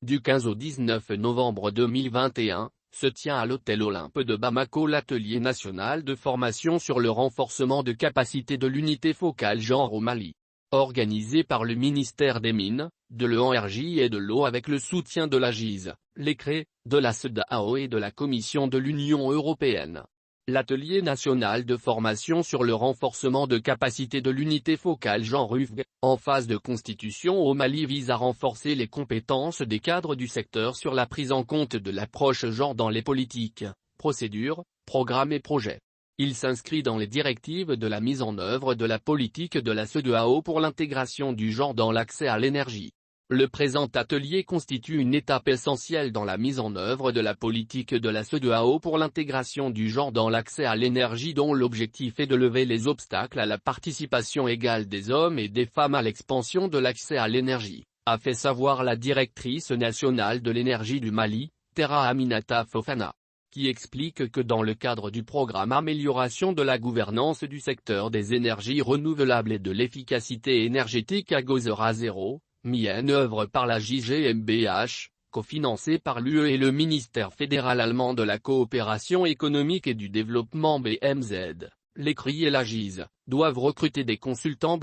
Du 15 au 19 novembre 2021, se tient à l'Hôtel Olympe de Bamako l'atelier national de formation sur le renforcement de capacité de l'unité focale genre au Mali. Organisé par le ministère des Mines, de l'Énergie et de l'eau avec le soutien de la GIZ, l'ECRE, de la CEDEAO et de la Commission de l'Union européenne. L'atelier national de formation sur le renforcement de capacité de l'unité focale genre UFG, en phase de constitution au Mali vise à renforcer les compétences des cadres du secteur sur la prise en compte de l'approche genre dans les politiques, procédures, programmes et projets. Il s'inscrit dans les directives de la mise en œuvre de la politique de la CEDEAO pour l'intégration du genre dans l'accès à l'énergie. Le présent atelier constitue une étape essentielle dans la mise en œuvre de la politique de la CEDEAO pour l'intégration du genre dans l'accès à l'énergie dont l'objectif est de lever les obstacles à la participation égale des hommes et des femmes à l'expansion de l'accès à l'énergie, a fait savoir la directrice nationale de l'énergie du Mali, Terra Aminata Fofana, qui explique que dans le cadre du programme Amélioration de la gouvernance du secteur des énergies renouvelables et de l'efficacité énergétique à Gozera Zéro, mis en œuvre par la JGMBH, cofinancé par l'UE et le ministère fédéral allemand de la coopération économique et du développement BMZ, l'ECRI et la GIZ, doivent recruter des consultants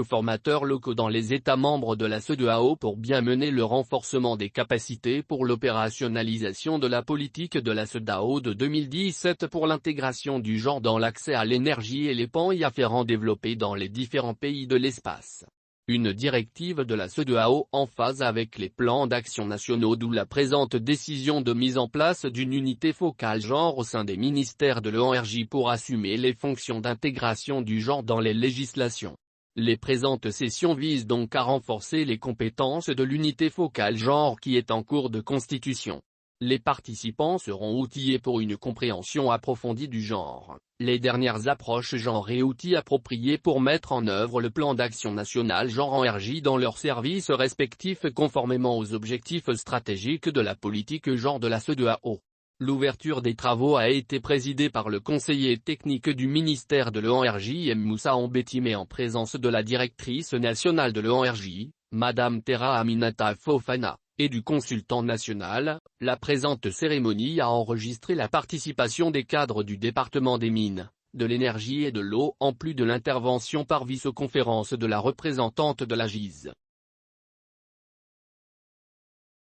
formateurs locaux dans les États membres de la CEDEAO pour bien mener le renforcement des capacités pour l'opérationnalisation de la politique de la CEDEAO de 2017 pour l'intégration du genre dans l'accès à l'énergie et les pans y afférents développés dans les différents pays de l'espace. Une directive de la CEDEAO en phase avec les plans d'action nationaux d'où la présente décision de mise en place d'une unité focale genre au sein des ministères de l'Énergie pour assumer les fonctions d'intégration du genre dans les législations. Les présentes sessions visent donc à renforcer les compétences de l'unité focale genre qui est en cours de constitution. Les participants seront outillés pour une compréhension approfondie du genre, les dernières approches genre et outils appropriés pour mettre en œuvre le plan d'action national genre en énergie dans leurs services respectifs conformément aux objectifs stratégiques de la politique genre de la CEDEAO. L'ouverture des travaux a été présidée par le conseiller technique du ministère de l'Énergie M. Moussa Ambetime en présence de la directrice nationale de l'Énergie, Madame Terra Aminata Fofana, et du consultant national. La présente cérémonie a enregistré la participation des cadres du département des mines, de l'énergie et de l'eau en plus de l'intervention par visioconférence de la représentante de la GIZ.